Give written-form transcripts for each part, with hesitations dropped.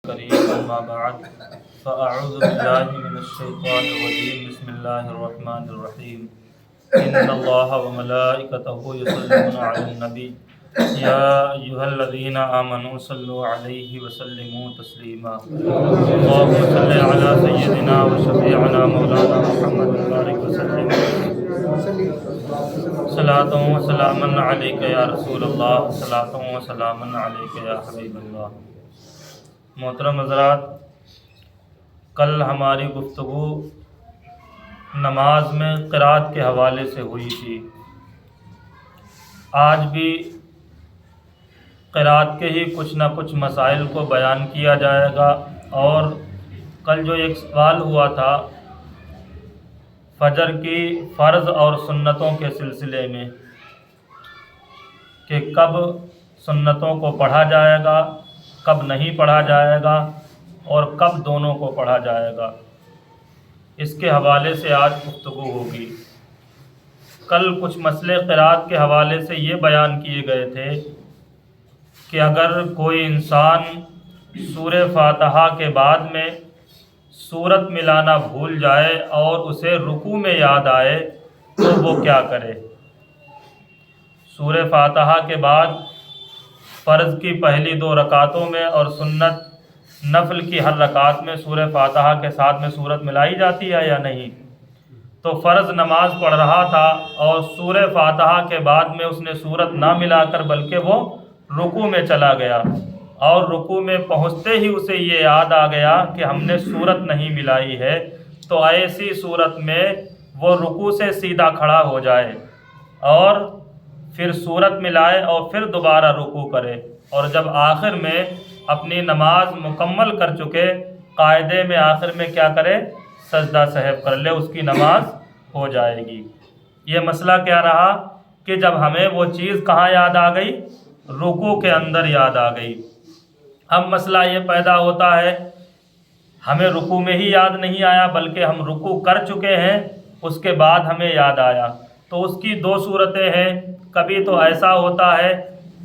کریم اما بعد فاعوذ باللہ من الشیطان الرجیم بسم اللہ الرحمن الرحیم ان اللہ وملائکتہ یصلون علی النبی یا ایھا الذین آمنوا صلوا علیہ وسلموا تسلیما اللہم صل علی سیدنا وشفیعنا مولانا محمد بارک وسلم صلاۃ و سلاما علیک یا رسول اللہ صلاۃ و سلاما علیک یا حبیب اللہ۔ محترم حضرات، کل ہماری گفتگو نماز میں قرات کے حوالے سے ہوئی تھی۔ آج بھی قرات کے ہی کچھ نہ کچھ مسائل کو بیان کیا جائے گا، اور کل جو ایک سوال ہوا تھا فجر کی فرض اور سنتوں کے سلسلے میں کہ کب سنتوں کو پڑھا جائے گا، کب نہیں پڑھا جائے گا، اور کب دونوں کو پڑھا جائے گا، اس کے حوالے سے آج گفتگو ہوگی۔ کل کچھ مسئلے قرات کے حوالے سے یہ بیان کیے گئے تھے کہ اگر کوئی انسان سورہ فاتحہ کے بعد میں سورت ملانا بھول جائے اور اسے رکوع میں یاد آئے تو وہ کیا کرے۔ سورہ فاتحہ کے بعد فرض کی پہلی 2 رکعتوں میں اور سنت نفل کی ہر رکعت میں سورہ فاتحہ کے ساتھ میں سورت ملائی جاتی ہے یا نہیں؟ تو فرض نماز پڑھ رہا تھا اور سورہ فاتحہ کے بعد میں اس نے سورت نہ ملا کر بلکہ وہ رکوع میں چلا گیا، اور رکوع میں پہنچتے ہی اسے یہ یاد آ گیا کہ ہم نے سورت نہیں ملائی ہے، تو ایسی صورت میں وہ رکوع سے سیدھا کھڑا ہو جائے اور پھر سورت ملائے اور پھر دوبارہ رکوع کرے، اور جب آخر میں اپنی نماز مکمل کر چکے قاعدے میں آخر میں کیا کرے، سجدہ سہو کر لے، اس کی نماز ہو جائے گی۔ یہ مسئلہ کیا رہا کہ جب ہمیں وہ چیز کہاں یاد آ گئی، رکوع کے اندر یاد آ گئی۔ اب مسئلہ یہ پیدا ہوتا ہے ہمیں رکوع میں ہی یاد نہیں آیا بلکہ ہم رکوع کر چکے ہیں، اس کے بعد ہمیں یاد آیا، تو اس کی 2 صورتیں ہیں۔ کبھی تو ایسا ہوتا ہے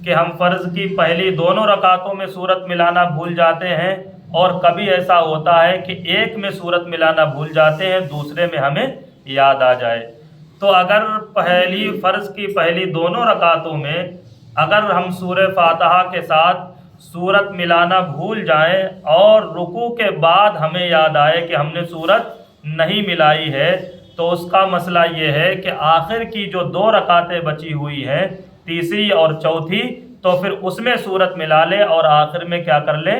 کہ ہم فرض کی پہلی دونوں رکعتوں میں سورت ملانا بھول جاتے ہیں، اور کبھی ایسا ہوتا ہے کہ ایک میں سورت ملانا بھول جاتے ہیں، دوسرے میں ہمیں یاد آ جائے۔ تو اگر فرض کی پہلی دونوں رکعتوں میں اگر ہم سورہ فاتحہ کے ساتھ سورت ملانا بھول جائیں اور رکوع کے بعد ہمیں یاد آئے کہ ہم نے سورت نہیں ملائی ہے، تو اس کا مسئلہ یہ ہے کہ آخر کی جو 2 رکعتیں بچی ہوئی ہیں، تیسری اور چوتھی، تو پھر اس میں سورت ملا لے اور آخر میں کیا کر لے،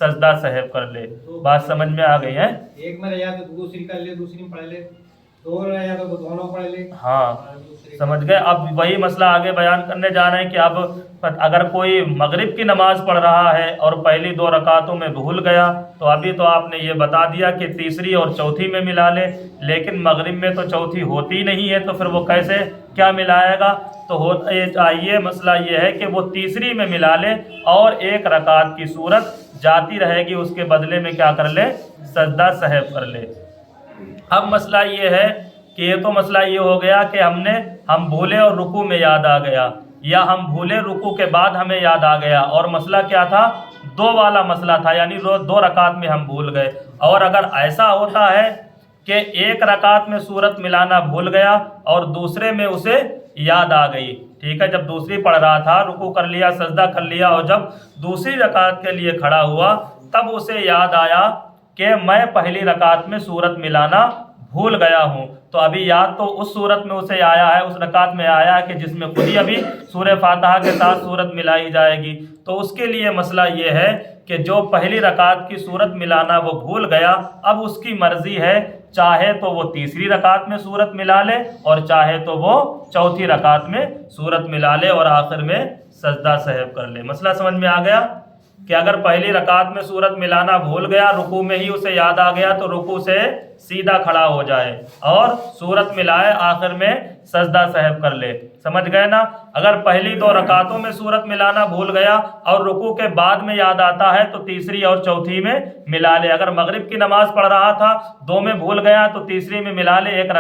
سجدہ سہو کر لے۔ بات سمجھ میں آ گئی ہے؟ ایک میں رہا تو دوسری کر لے، دوسری میں پڑھ لے، 2 رہا تو دونوں پڑھ لے۔ ہاں سمجھ گئے۔ اب وہی مسئلہ آگے بیان کرنے جا رہے ہیں کہ اب اگر کوئی مغرب کی نماز پڑھ رہا ہے اور پہلی 2 رکعتوں میں بھول گیا، تو ابھی تو آپ نے یہ بتا دیا کہ تیسری اور چوتھی میں ملا لے، لیکن مغرب میں تو چوتھی ہوتی نہیں ہے، تو پھر وہ کیسے کیا ملائے گا؟ تو یہ مسئلہ یہ ہے کہ وہ تیسری میں ملا لے اور 1 رکعت کی صورت جاتی رہے گی، اس کے بدلے میں کیا کر لے، سجدہ سہو کر لے۔ اب مسئلہ یہ ہے کہ یہ تو مسئلہ یہ ہو گیا کہ ہم بھولے اور رکوع میں یاد آ گیا، یا ہم بھولے رکوع کے بعد ہمیں یاد آ گیا، اور مسئلہ کیا تھا، 2 والا مسئلہ تھا، یعنی 2 رکعت میں ہم بھول گئے۔ اور اگر ایسا ہوتا ہے کہ 1 رکعت میں سورت ملانا بھول گیا اور دوسرے میں اسے یاد آ گئی، ٹھیک ہے، جب دوسری پڑھ رہا تھا رکوع کر لیا، سجدہ کر لیا، اور جب دوسری رکعت کے لیے کھڑا ہوا تب اسے یاد آیا کہ میں پہلی رکعت میں سورت ملانا بھول گیا ہوں، تو ابھی یاد تو اس صورت میں اسے آیا ہے، اس رکعت میں آیا ہے کہ جس میں خود ہی ابھی سورہ فاتحہ کے ساتھ سورت ملائی جائے گی، تو اس کے لیے مسئلہ یہ ہے کہ جو پہلی رکعت کی سورت ملانا وہ بھول گیا، اب اس کی مرضی ہے، چاہے تو وہ تیسری رکعت میں سورت ملا لے اور چاہے تو وہ چوتھی رکعت میں سورت ملا لے اور آخر میں سجدہ سہو کر لے۔ مسئلہ سمجھ میں آ گیا کہ اگر پہلی رکعت میں سورت ملانا بھول گیا، رکوع میں ہی اسے یاد آ گیا، تو رکوع سے سیدھا کھڑا ہو جائے اور سورت ملائے، آخر میں سجدہ سہو کر لے۔ سمجھ گئے نا؟ اگر پہلی 2 رکعتوں میں سورت ملانا بھول گیا اور رکوع کے بعد میں یاد آتا ہے تو تیسری اور چوتھی میں ملا لے۔ اگر مغرب کی نماز پڑھ رہا تھا، 2 میں بھول گیا تو تیسری میں ملا لے، 1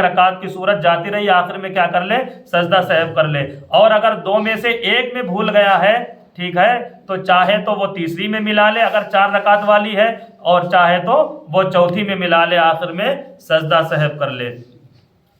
رکعت کی سورت جاتی رہی، آخر میں کیا کر لے، سجدہ سہو کر لے۔ اور اگر 2 میں سے 1 میں بھول گیا ہے ٹھیک ہے، تو چاہے تو وہ تیسری میں ملا لے اگر 4 رکعت والی ہے، اور چاہے تو وہ چوتھی میں ملا لے، آخر میں سجدہ سہو کر لے۔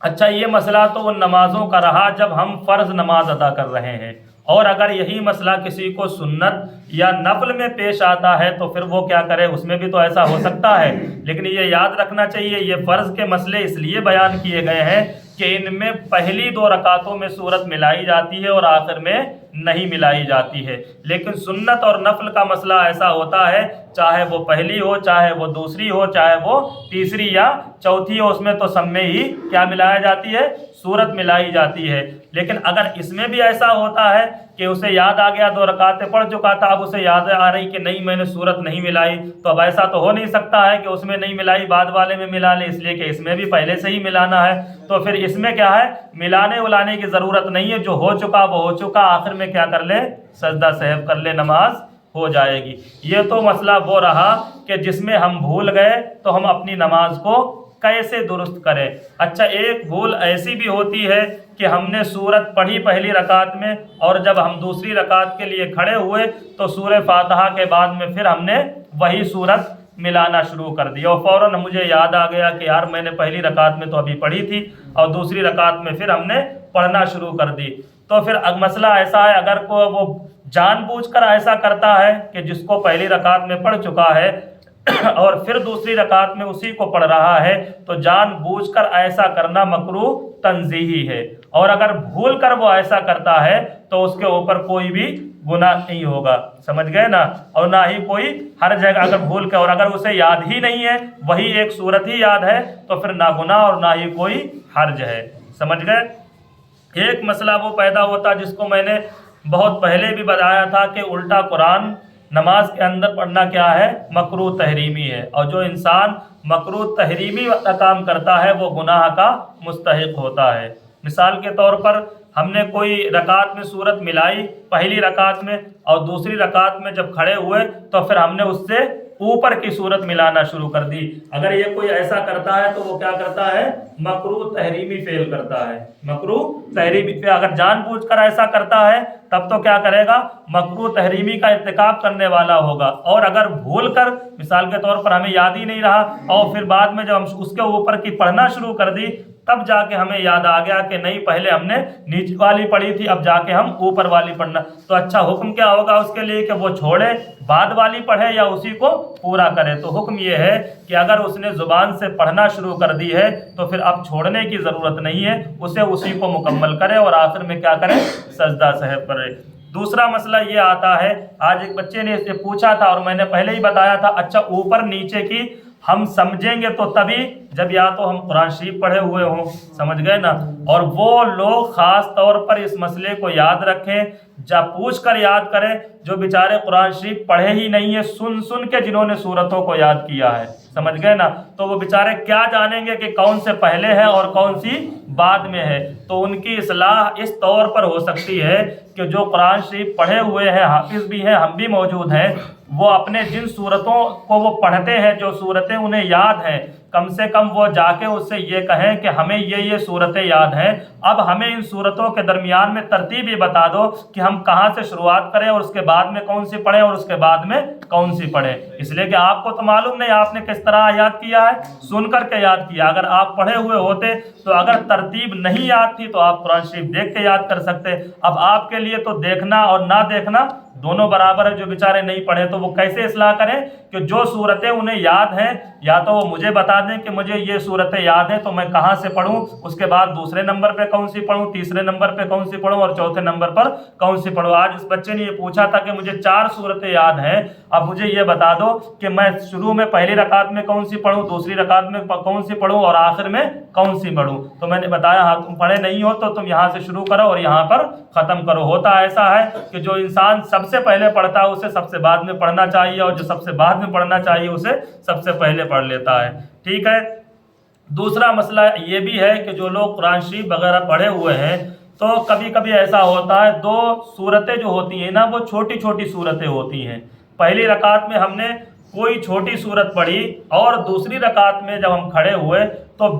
اچھا، یہ مسئلہ تو ان نمازوں کا رہا جب ہم فرض نماز ادا کر رہے ہیں، اور اگر یہی مسئلہ کسی کو سنت یا نفل میں پیش آتا ہے تو پھر وہ کیا کرے، اس میں بھی تو ایسا ہو سکتا ہے۔ لیکن یہ یاد رکھنا چاہیے، یہ فرض کے مسئلے اس لیے بیان کیے گئے ہیں کہ ان میں پہلی 2 رکعتوں میں سورت ملائی جاتی ہے اور آخر میں نہیں ملائی جاتی ہے، لیکن سنت اور نفل کا مسئلہ ایسا ہوتا ہے، چاہے وہ پہلی ہو، چاہے وہ دوسری ہو، چاہے وہ تیسری یا چوتھی ہو، اس میں تو سب میں ہی کیا ملایا جاتی ہے، سورت ملائی جاتی ہے۔ لیکن اگر اس میں بھی ایسا ہوتا ہے کہ اسے یاد آ گیا 2 رکعتیں پڑھ چکا تھا، اب اسے یاد آ رہی کہ نہیں میں نے سورت نہیں ملائی، تو اب ایسا تو ہو نہیں سکتا ہے کہ اس میں نہیں ملائی بعد والے میں ملا لے، اس لیے کہ اس میں بھی پہلے سے ہی ملانا ہے، تو پھر اس میں کیا ہے، ملانے ولانے کی ضرورت نہیں ہے، جو ہو چکا وہ ہو چکا، آخر میں کیا کر لے، سجدہ سہو کر لے، نماز ہو جائے گی۔ یہ تو مسئلہ وہ رہا کہ جس میں ہم بھول گئے تو ہم اپنی نماز کو کیسے درست کریں۔ اچھا، ایک بھول ایسی بھی ہوتی ہے کہ ہم نے سورت پڑھی پہلی رکعت میں، اور جب ہم دوسری رکعت کے لیے کھڑے ہوئے تو سورہ فاتحہ کے بعد میں پھر ہم نے وہی سورت ملانا شروع کر دیا، اور فوراً مجھے یاد آ گیا کہ یار میں نے پہلی رکعت میں تو ابھی پڑھی تھی، اور دوسری رکعت میں پھر ہم نے پڑھنا شروع کر دی۔ تو پھر مسئلہ ایسا ہے، اگر کوئی وہ جان بوجھ کر ایسا کرتا ہے کہ جس کو پہلی رکعت میں پڑھ چکا ہے اور پھر دوسری رکعت میں اسی کو پڑھ رہا ہے، تو جان بوجھ کر ایسا کرنا مکروہ تنزیہی ہے، اور اگر بھول کر وہ ایسا کرتا ہے تو اس کے اوپر کوئی بھی گناہ نہیں ہوگا، سمجھ گئے نا، اور نہ ہی کوئی ہر جگہ اگر بھول کر، اور اگر اسے یاد ہی نہیں ہے، وہی ایک صورت ہی یاد ہے، تو پھر نہ گناہ اور نہ ہی کوئی حرج ہے، سمجھ گئے۔ ایک مسئلہ وہ پیدا ہوتا جس کو میں نے بہت پہلے بھی بتایا تھا کہ الٹا قرآن نماز کے اندر پڑھنا کیا ہے، مکروہ تحریمی ہے، اور جو انسان مکروہ تحریمی کام کرتا ہے وہ گناہ کا مستحق ہوتا ہے۔ مثال کے طور پر ہم نے کوئی رکعت میں سورت ملائی پہلی رکعت میں، اور دوسری رکعت میں جب کھڑے ہوئے تو پھر ہم نے اس سے اوپر کی صورت ملانا شروع کر دی۔ اگر یہ کوئی ایسا کرتا ہے تو وہ کیا کرتا ہے، مکروہ تحریمی فعل کرتا ہے، مکروہ تحریمی فعل۔ اگر جان بوجھ کر ایسا کرتا ہے تب تو کیا کرے گا، مکروہ تحریمی کا ارتکاب کرنے والا ہوگا، اور اگر بھول کر مثال کے طور پر ہمیں یاد ہی نہیں رہا، اور پھر بعد میں جب ہم اس کے اوپر کی پڑھنا شروع کر دی، تب جا کے ہمیں یاد آ گیا کہ نہیں پہلے ہم نے نیچے والی پڑھی تھی، اب جا کے ہم اوپر والی پڑھنا، تو اچھا حکم کیا ہوگا اس کے لیے کہ وہ چھوڑے، بعد والی پڑھے یا اسی کو پورا کرے۔ تو حکم یہ ہے کہ اگر اس نے زبان سے پڑھنا شروع کر دی ہے تو پھر اب چھوڑنے کی ضرورت نہیں ہے، اسے اسی کو مکمل کرے اور آخر میں کیا کرے، سجدہ سہو کرے۔ دوسرا مسئلہ یہ آتا ہے، آج ایک بچے نے اس سے پوچھا تھا اور میں نے پہلے ہی بتایا تھا، اچھا اوپر نیچے کی ہم سمجھیں گے تو تبھی جب یا تو ہم قرآن شریف پڑھے ہوئے ہوں، سمجھ گئے نا، اور وہ لوگ خاص طور پر اس مسئلے کو یاد رکھیں، جب پوچھ کر یاد کریں جو بیچارے قرآن شریف پڑھے ہی نہیں ہیں، سن کے جنہوں نے سورتوں کو یاد کیا ہے، سمجھ گئے نا، تو وہ بیچارے کیا جانیں گے کہ کون سے پہلے ہے اور کون سی بعد میں ہے۔ تو ان کی اصلاح اس طور پر ہو سکتی ہے کہ جو قرآن شریف پڑھے ہوئے ہیں، حافظ بھی ہیں، ہم بھی موجود ہیں، وہ اپنے جن صورتوں کو وہ پڑھتے ہیں، جو صورتیں انہیں یاد ہیں، کم سے کم وہ جا کے اس سے یہ کہیں کہ ہمیں یہ صورتیں یاد ہیں، اب ہمیں ان صورتوں کے درمیان میں ترتیب یہ بتا دو کہ ہم کہاں سے شروعات کریں اور اس کے بعد میں کون سی پڑھیں اور اس کے بعد میں کون سی پڑھیں۔ اس لیے کہ آپ کو تو معلوم نہیں آپ نے کس طرح یاد کیا ہے، سن کر کے یاد کیا، اگر آپ پڑھے ہوئے ہوتے تو اگر ترتیب نہیں یاد تھی تو آپ قرآن شریف دیکھ کے یاد کر سکتے۔ اب آپ کے لیے تو دیکھنا اور نہ دیکھنا دونوں برابر ہے، جو بیچارے نہیں پڑھے تو وہ کیسے اصلاح کریں کہ جو صورتیں انہیں یاد ہیں یا تو وہ مجھے بتا دیں کہ مجھے یہ صورتیں یاد ہیں تو میں کہاں سے پڑھوں، اس کے بعد دوسرے نمبر پہ کون سی پڑھوں، تیسرے نمبر پہ کون سی پڑھوں اور چوتھے نمبر پر کون سی پڑھوں۔ آج اس بچے نے یہ پوچھا تھا کہ مجھے 4 صورتیں یاد ہیں، اب مجھے یہ بتا دو کہ میں شروع میں پہلی رکعت میں کون سی پڑھوں، دوسری رکعت میں کون سی پڑھوں اور آخر میں کون سی پڑھوں۔ تو میں نے بتایا ہاں تم پڑھے نہیں ہو تو تم یہاں سے شروع کرو اور یہاں پر ختم کرو۔ ہوتا ایسا ہے کہ جو انسان سب سے پہلے پڑھتا ہے اسے سب سے بعد میں پڑھنا چاہیے، اور جو سب سے بعد میں پڑھنا چاہیے اسے سب سے پہلے پڑھ لیتا ہے، ٹھیک ہے۔ دوسرا مسئلہ یہ بھی ہے کہ جو لوگ قرآن شریف وغیرہ پڑھے ہوئے ہیں تو کبھی کبھی ایسا ہوتا ہے 2 صورتیں جو ہوتی ہیں نا وہ چھوٹی چھوٹی صورتیں ہوتی ہیں۔ پہلی رکعت میں ہم نے کوئی چھوٹی صورت پڑھی اور دوسری رکعت میں جب ہم کھڑے ہوئے تو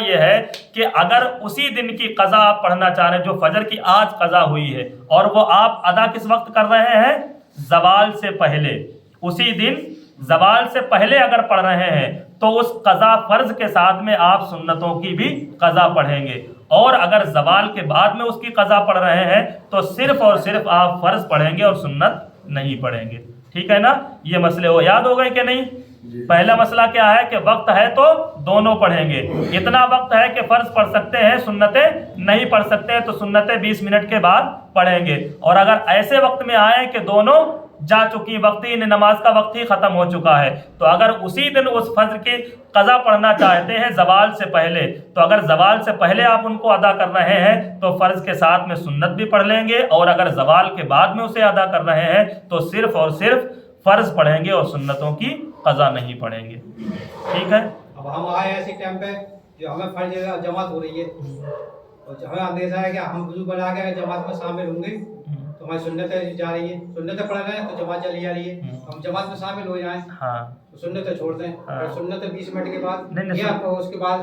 یہ ہے کہ اگر اسی دن کی قضا آپ پڑھنا چاہ رہے ہیں، جو فجر کی آج قضا ہوئی ہے، اور وہ آپ ادا کس وقت کر رہے ہیں؟ زوال سے پہلے، اسی دن زوال سے پہلے اگر پڑھ رہے ہیں تو اس قضا فرض کے ساتھ میں آپ سنتوں کی بھی قضا پڑھیں گے، اور اگر زوال کے بعد میں اس کی قضا پڑھ رہے ہیں تو صرف اور صرف آپ فرض پڑھیں گے اور سنت نہیں پڑھیں گے. ٹھیک ہے نا؟ یہ مسئلے وہ یاد ہو گئے کہ نہیں؟ پہلا مسئلہ کیا ہے کہ وقت ہے تو دونوں پڑھیں گے. اتنا وقت ہے کہ فرض پڑھ سکتے ہیں، سنتیں نہیں پڑھ سکتے ہیں، تو سنتیں 20 منٹ کے بعد پڑھیں گے. اور اگر ایسے وقت میں آئے کہ دونوں جا چکی، وقتی نماز کا وقت ہی ختم ہو چکا ہے، تو اگر اسی دن اس فجر کی قضا پڑھنا چاہتے ہیں زوال سے پہلے، تو اگر زوال سے پہلے آپ ان کو ادا کر رہے ہیں تو فرض کے ساتھ میں سنت بھی پڑھ لیں گے، اور اگر زوال کے بعد میں اسے ادا کر رہے ہیں تو صرف اور صرف فرض پڑھیں گے اور سنتوں کی قضا نہیں پڑھیں گے. ٹھیک ہے؟ اب ہم آئے ایسے ٹائم پہ جو ہمیں فرض جماعت ہو رہی ہے، اور ہمیں اندیشہ ہے کہ ہم وضو بنا کے اگر جماعت میں شامل ہوں گے تو ہماری سنتیں جا رہی ہیں، سنتیں پڑھ رہے ہیں تو جماعت چلی جا رہی ہے، ہم جماعت میں شامل ہو جائیں تو سنتیں چھوڑ دیں، اور سنتیں 20 منٹ کے بعد یا اس کے بعد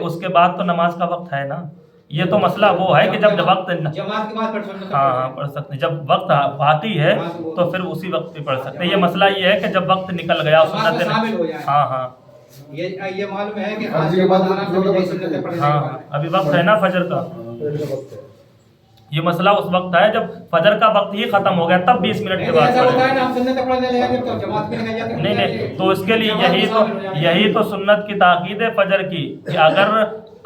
اس کے بعد تو نماز کا وقت ہے نا. یہ تو مسئلہ وہ ہے کہ جب وقت جماعت کے بعد پڑھ سنتیں ہاں پڑھ سکتے ہیں، جب وقت آتی ہے تو پھر اسی وقت پہ پڑھ سکتے ہیں. یہ مسئلہ یہ ہے کہ جب وقت نکل گیا سنتیں شامل ہو جائیں. ہاں یہ معلوم ہے کہ آج کے بعد سنتیں پڑھنے ہاں ابھی وقت ہے نا فجر کا. یہ مسئلہ اس وقت ہے جب فجر کا وقت ہی ختم ہو گیا تب 20 منٹ کے بعد نہیں تو اس کے لیے یہی تو سنت کی تاکید ہے فجر کی، کہ اگر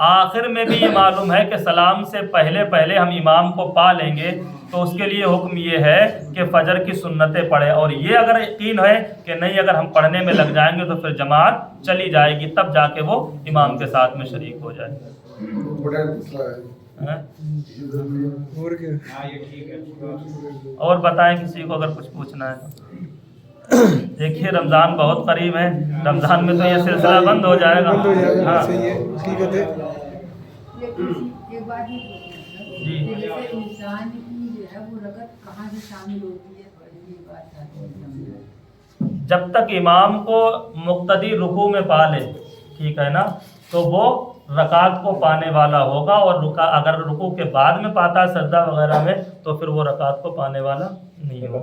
آخر میں بھی یہ معلوم ہے کہ سلام سے پہلے ہم امام کو پا لیں گے تو اس کے لیے حکم یہ ہے کہ فجر کی سنتیں پڑھیں. اور یہ اگر یقین ہے کہ نہیں اگر ہم پڑھنے میں لگ جائیں گے تو پھر جماعت چلی جائے گی، تب جا کے وہ امام کے ساتھ میں شریک ہو جائے. اور بتائیں کسی کو اگر کچھ پوچھنا ہے. دیکھیے رمضان بہت قریب ہے، رمضان میں تو یہ سلسلہ بند ہو جائے گا. جب تک امام کو مقتدی رکوع میں پا لے، ٹھیک ہے نا، تو وہ رکعت کو پانے والا ہوگا، اور اگر رکوع کے بعد میں پاتا ہے سجدہ وغیرہ میں تو پھر وہ رکعت کو پانے والا نہیں ہوگا.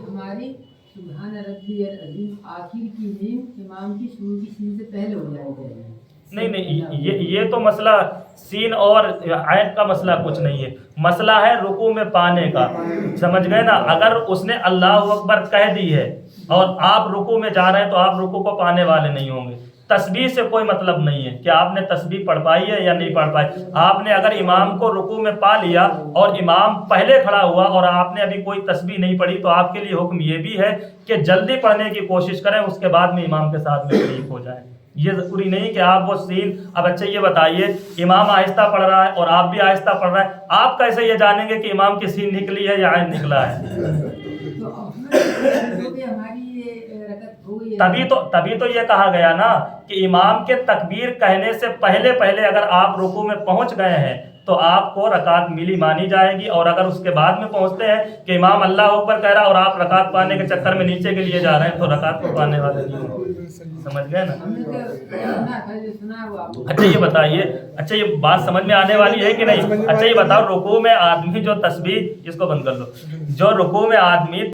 ہماری سبحان ربی العظیم آخر کی نیند امام کی شروع کی سین سے پہلے ہو جائے گی. نہیں یہ تو مسئلہ سین اور عین کا مسئلہ کچھ نہیں ہے، مسئلہ ہے رکوع میں پانے کا. سمجھ گئے نا؟ اگر اس نے اللہ اکبر کہہ دی ہے اور آپ رکوع میں جا رہے ہیں تو آپ رکوع کو پانے والے نہیں ہوں گے. تسبیح سے کوئی مطلب نہیں ہے کہ آپ نے تسبیح پڑھ پائی ہے یا نہیں پڑھ پائی. آپ نے اگر امام کو رکوع میں پا لیا اور امام پہلے کھڑا ہوا اور آپ نے ابھی کوئی تسبیح نہیں پڑھی تو آپ کے لیے حکم یہ بھی ہے کہ جلدی پڑھنے کی کوشش کریں، اس کے بعد میں امام کے ساتھ میں شریک ہو جائیں. یہ ضروری نہیں کہ آپ وہ سین. اب اچھا یہ بتائیے امام آہستہ پڑھ رہا ہے اور آپ بھی آہستہ پڑھ رہے ہیں، آپ کیسے یہ جانیں گے کہ امام کی سین نکلی ہے یا عین نکلا ہے؟ تبھی تو یہ کہا گیا نا کہ امام کے تکبیر کہنے سے پہلے اگر آپ رکوع میں پہنچ گئے ہیں تو آپ کو رکعت ملی مانی جائے گی، اور اگر اس کے بعد میں پہنچتے ہیں کہ امام اللہ اکبر کہہ رہا اور آپ رکعت پانے کے چکر میں نیچے کے لیے جا رہے ہیں تو رکعت کو پانے والے نہیں. سمجھ گئے نا؟ اچھا یہ بتائیے، اچھا یہ بات سمجھ میں آنے والی ہے کہ نہیں؟ اچھا یہ بتاؤ رکوع میں آدمی جو تسبیح، اس کو بند کر لو، جو رکوع میں آدمی